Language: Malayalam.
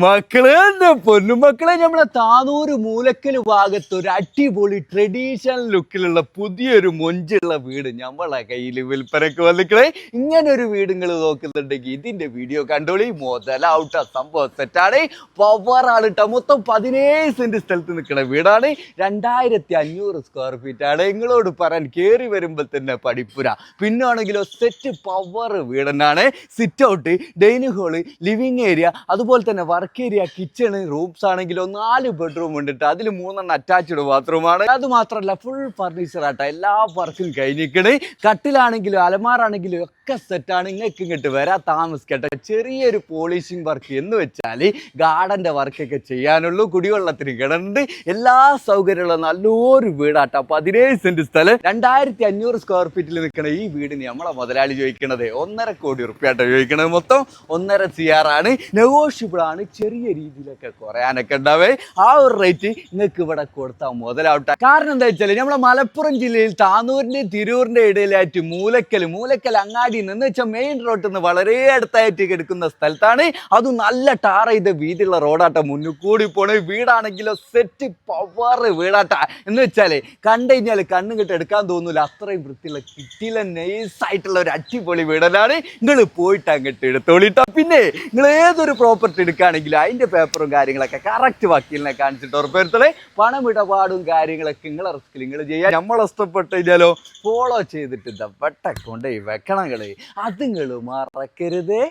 മക്കളെ പൊന്നുമക്കളെ, നമ്മളെ താനൂര് മൂലക്കൽ ഭാഗത്ത് ഒരു അടിപൊളി ട്രഡീഷണൽ ലുക്കിലുള്ള പുതിയൊരു മൊഞ്ചുള്ള വീട് നമ്മളെ കയ്യിൽ വിൽപ്പനക്ക് വന്നിക്കണേ. ഇങ്ങനെ ഒരു വീട് നിങ്ങൾ നോക്കുന്നുണ്ടെങ്കിൽ ഇതിന്റെ വീഡിയോ കണ്ടോളി. മുതലാവട്ട സംഭവം സെറ്റാണ്. പവറാണ് ട്ടോ. മൊത്തം 17 സെന്റ് സ്ഥലത്ത് നിൽക്കുന്ന വീടാണ്. 2500 സ്ക്വയർ ഫീറ്റ് ആണ്. നിങ്ങളോട് പറയാൻ കയറി വരുമ്പോൾ തന്നെ പഠിപ്പുര. പിന്നാണെങ്കിലോ സെറ്റ് പവർ വീട് തന്നെയാണ്. Sit out, dining hall, living area, അതുപോലെ തന്നെ വർക്ക് ഏരിയ, കിച്ചണ്, റൂംസ് ആണെങ്കിലോ 4 ബെഡ്റൂം ഉണ്ട്. അതിൽ 3 അറ്റാച്ച്ഡ് ബാത്റൂമാണ്. അത് മാത്രമല്ല ഫുൾ ഫർണിച്ചർ ആട്ടോ. എല്ലാ വർക്കും കഴിഞ്ഞിരിക്കണ്. കട്ടിലാണെങ്കിലും അലമാറാണെങ്കിലും ഒക്കെ സെറ്റാണ്. നിങ്ങൾക്ക് ഇങ്ങോട്ട് വരാൻ താമസിക്കട്ടെ. ചെറിയൊരു പോളിഷിംഗ് വർക്ക് എന്ന് വെച്ചാൽ ഗാർഡന്റെ വർക്കൊക്കെ ചെയ്യാനുള്ളൂ. കുടിവെള്ളത്തിന് കിടന്നുണ്ട്. എല്ലാ സൗകര്യമുള്ള നല്ലൊരു വീടാട്ടോ. 17 സെന്റ് സ്ഥലം 2500 സ്ക്വയർ ഫീറ്റിൽ നിൽക്കണ ഈ വീടിന് നമ്മളെ മുതലാളി ചോദിക്കണത് 1.5 കോടി റുപ്യാട്ടോ ചോദിക്കണത്. മൊത്തം 1.5 CR ആണ്. നെഗോഷ്യബിൾ ആണ്. ചെറിയ രീതിയിലൊക്കെ കുറയാനൊക്കെ ഉണ്ടാവേ. ആ ഒരു റേറ്റ് നിങ്ങൾക്ക് ഇവിടെ കൊടുത്താൽ മുതലാവട്ടെ. കാരണം എന്താ വെച്ചാൽ നമ്മളെ മലപ്പുറം ജില്ലയിൽ താനൂരിന്റെയും തിരൂരിന്റെ ഇടയിലായിട്ട് മൂലക്കൽ അങ്ങാടി എന്ന് വെച്ചാൽ മെയിൻ റോഡിൽ നിന്ന് വളരെ അടുത്തായിട്ട് കിടക്കുന്ന സ്ഥലത്താണ്. അതും നല്ല ടാർ ചെയ്ത വീതിയുള്ള റോഡാട്ട. മുന്നിൽ കൂടി പോണ വീടാണെങ്കിലോ സെറ്റ് പവർ വീടാട്ട. എന്ന് വെച്ചാല് കണ്ടു കഴിഞ്ഞാൽ കണ്ണും കിട്ട് എടുക്കാൻ തോന്നൂല. അത്രയും വൃത്തിയുള്ള കിറ്റില നൈസ് ആയിട്ടുള്ള ഒരു അടിപൊളി വീടനാണ്. നിങ്ങൾ പോയിട്ട് അങ്ങോട്ട് എടുത്തോളിട്ടോ. പിന്നെ നിങ്ങൾ ഏതൊരു പ്രോപ്പർട്ടി എടുക്കുകയാണെങ്കിലും അതിന്റെ പേപ്പറും കാര്യങ്ങളൊക്കെ കറക്റ്റ് വക്കീലിനെ കാണിച്ചിട്ട് ഉറപ്പുവരുത്തലേ. പണമിടപാടും കാര്യങ്ങളൊക്കെ നിങ്ങളെ റിസ്കിൽ നിങ്ങൾ ചെയ്യാൻ നമ്മളെ ഇഷ്ടപ്പെട്ട് കഴിഞ്ഞാലോ ഫോളോ ചെയ്തിട്ട് വെട്ട കൊണ്ട് വെക്കണങ്ങള്. അത് നിങ്ങൾ മറക്കരുതേ.